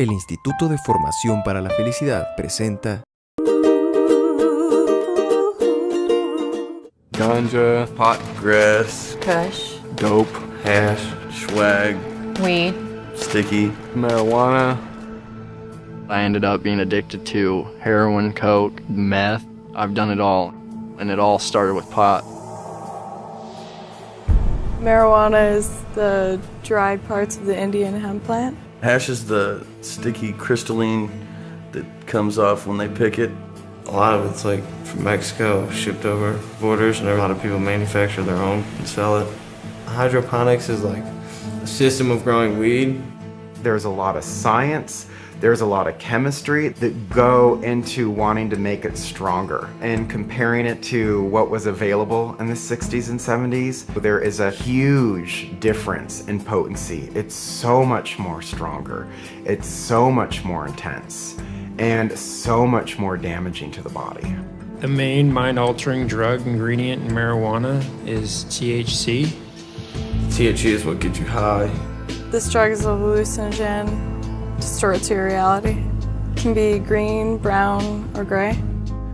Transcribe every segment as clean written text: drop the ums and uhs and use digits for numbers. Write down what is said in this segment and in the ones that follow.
El Instituto de Formación para la Felicidad presenta Ganja, pot, grass, Kush, dope, hash, swag, weed, sticky, marijuana. I ended up being addicted to heroin, coke, meth. I've done it all, and it all started with pot. Marijuana is the dried parts of the Indian hemp plant. Hash is the sticky crystalline that comes off when they pick it. A lot of it's like from Mexico, shipped over borders, and a lot of people manufacture their own and sell it. Hydroponics is like a system of growing weed. There's a lot of science, there's a lot of chemistry that go into wanting to make it stronger. And comparing it to what was available in the 60s and 70s, there is a huge difference in potency. It's so much more stronger, it's so much more intense, and so much more damaging to the body. The main mind-altering drug ingredient in marijuana is THC. THC is what gets you high. This drug is a hallucinogen, distorts your reality. It can be green, brown, or gray.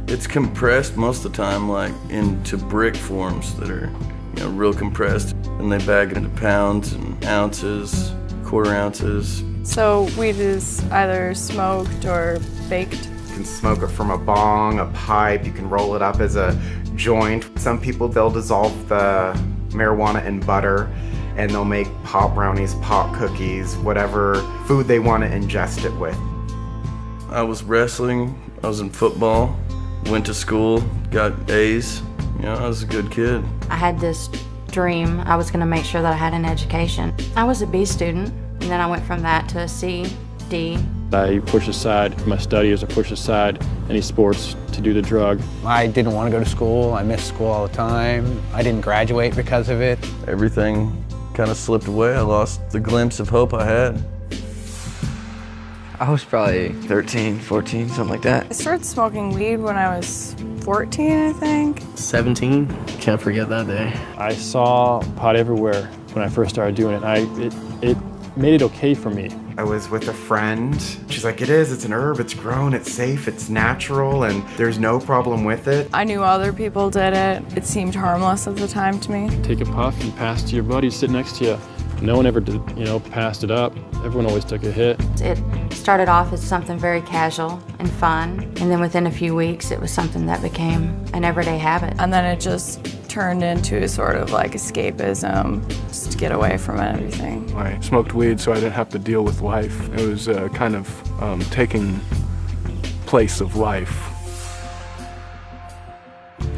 It's compressed most of the time, like into brick forms that are, real compressed, and they bag it into pounds and ounces, quarter ounces. So weed is either smoked or baked. You can smoke it from a bong, a pipe, you can roll it up as a joint. Some people, they'll dissolve the marijuana in butter and they'll make pot brownies, pot cookies, whatever food they want to ingest it with. I was wrestling, I was in football, went to school, got A's. I was a good kid. I had this dream. I was going to make sure that I had an education. I was a B student, and then I went from that to a C, D. I pushed aside my studies, I pushed aside any sports to do the drug. I didn't want to go to school. I missed school all the time. I didn't graduate because of it. Everything kind of slipped away. I lost the glimpse of hope I had. I was probably 13, 14, something like that. I started smoking weed when I was 14, I think. 17, can't forget that day. I saw pot everywhere when I first started doing it. It made it okay for me. I was with a friend. She's like, it's an herb, it's grown, it's safe, it's natural, and there's no problem with it. I knew other people did it. It seemed harmless at the time to me. Take a puff and pass it to your buddy sitting next to you. No one ever did, passed it up. Everyone always took a hit. It started off as something very casual and fun, and then within a few weeks it was something that became an everyday habit. And then it just turned into sort of like escapism, just to get away from everything. I smoked weed so I didn't have to deal with life. It was kind of taking place of life.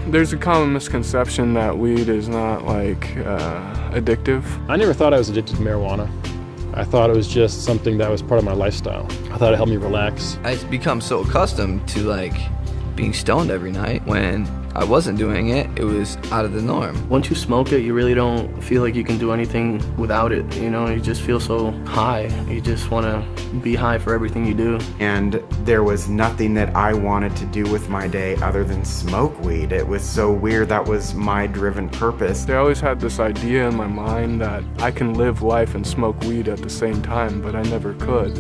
There's a common misconception that weed is not addictive. I never thought I was addicted to marijuana. I thought it was just something that was part of my lifestyle. I thought it helped me relax. I'd become so accustomed to being stoned every night. When I wasn't doing it, it was out of the norm. Once you smoke it, you really don't feel like you can do anything without it. You just feel so high. You just want to be high for everything you do. And there was nothing that I wanted to do with my day other than smoke weed. It was so weird. That was my driven purpose. I always had this idea in my mind that I can live life and smoke weed at the same time, but I never could.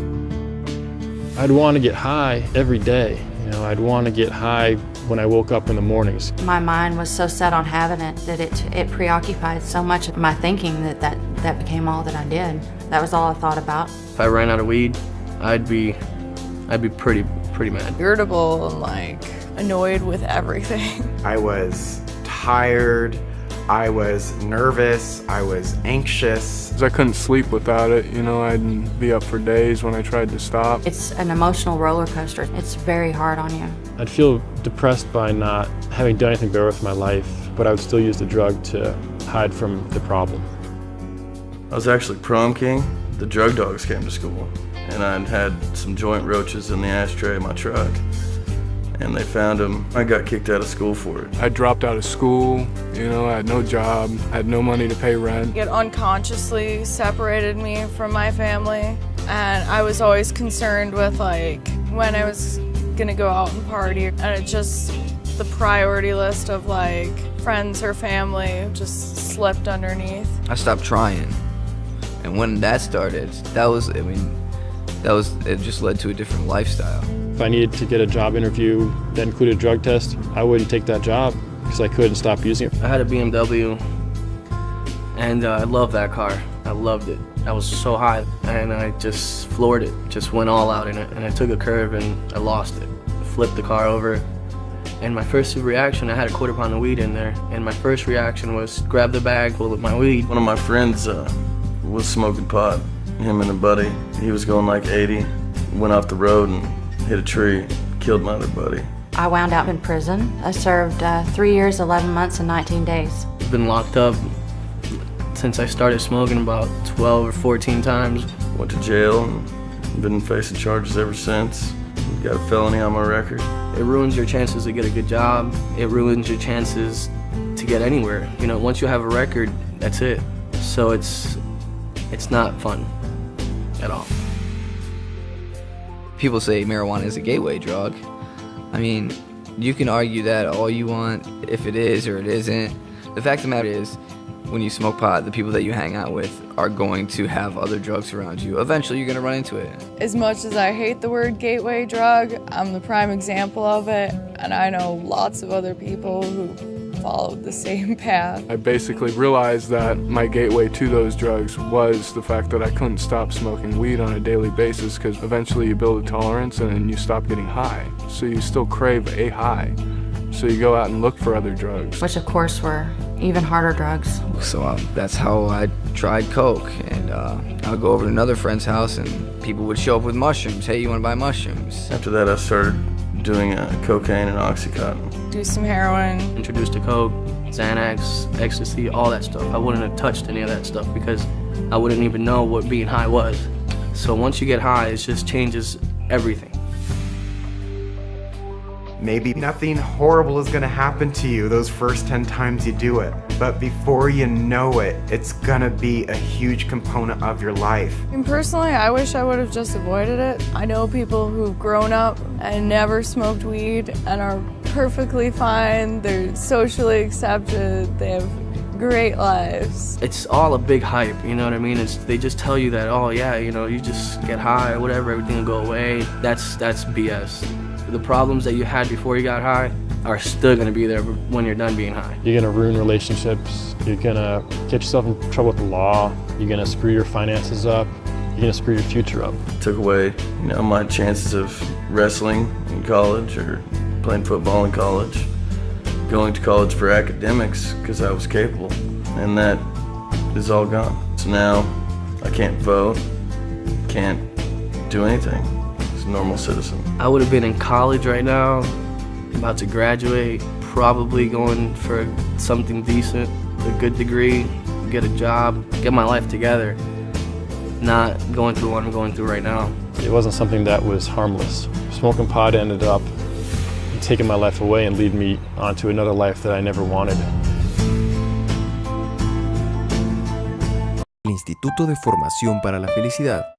I'd want to get high every day. I'd want to get high when I woke up in the mornings. My mind was so set on having it that it preoccupied so much of my thinking that became all that I did. That was all I thought about. If I ran out of weed, I'd be pretty mad. Irritable and annoyed with everything. I was tired, I was nervous, I was anxious. I couldn't sleep without it, I'd be up for days when I tried to stop. It's an emotional roller coaster. It's very hard on you. I'd feel depressed by not having done anything better with my life, but I would still use the drug to hide from the problem. I was actually prom king. The drug dogs came to school, and I'd had some joint roaches in the ashtray of my truck. And they found him. I got kicked out of school for it. I dropped out of school, I had no job, I had no money to pay rent. It unconsciously separated me from my family, and I was always concerned with when I was gonna go out and party, and it just, the priority list of friends or family just slipped underneath. I stopped trying, and when that started, that It just led to a different lifestyle. If I needed to get a job interview that included a drug test, I wouldn't take that job because I couldn't stop using it. I had a BMW, and I loved that car. I loved it. I was so high, and I just floored it, just went all out in it, and I took a curve and I lost it. Flipped the car over, and my first reaction, I had a quarter pound of weed in there, and my first reaction was grab the bag full of my weed. One of my friends was smoking pot, him and a buddy. He was going like 80, went off the road and hit a tree, killed my other buddy. I wound up in prison. I served 3 years, 11 months, and 19 days. I've been locked up since I started smoking about 12 or 14 times. Went to jail and been facing charges ever since. Got a felony on my record. It ruins your chances to get a good job. It ruins your chances to get anywhere. You know, once you have a record, that's it. So it's not fun at all. People say marijuana is a gateway drug. I mean, you can argue that all you want, if it is or it isn't. The fact of the matter is, when you smoke pot, the people that you hang out with are going to have other drugs around you. Eventually, you're going to run into it. As much as I hate the word gateway drug, I'm the prime example of it, and I know lots of other people who followed the same path. I basically realized that my gateway to those drugs was the fact that I couldn't stop smoking weed on a daily basis, because eventually you build a tolerance and then you stop getting high. So you still crave a high. So you go out and look for other drugs. Which of course were even harder drugs. So that's how I tried coke, and I'll go over to another friend's house and people would show up with mushrooms. Hey, you want to buy mushrooms? After that, I started doing cocaine and Oxycontin. Do some heroin. Introduced to coke, Xanax, ecstasy, all that stuff. I wouldn't have touched any of that stuff because I wouldn't even know what being high was. So once you get high, it just changes everything. Maybe nothing horrible is gonna happen to you those first 10 times you do it, but before you know it, it's gonna be a huge component of your life. And personally, I wish I would have just avoided it. I know people who've grown up and never smoked weed and are perfectly fine, they're socially accepted, they have great lives. It's all a big hype, you know what I mean? They just tell you that, oh yeah, you know, you just get high or whatever, everything will go away. That's BS. The problems that you had before you got high are still going to be there when you're done being high. You're going to ruin relationships. You're going to get yourself in trouble with the law. You're going to screw your finances up. You're going to screw your future up. Took away, you know, my chances of wrestling in college or playing football in college, going to college for academics because I was capable, and that is all gone. So now I can't vote, can't do anything. Normal citizen. I would have been in college right now, about to graduate, probably going for something decent, a good degree, get a job, get my life together, not going through what I'm going through right now. It wasn't something that was harmless. Smoking pot ended up taking my life away and leading me onto another life that I never wanted. El Instituto de Formación para la Felicidad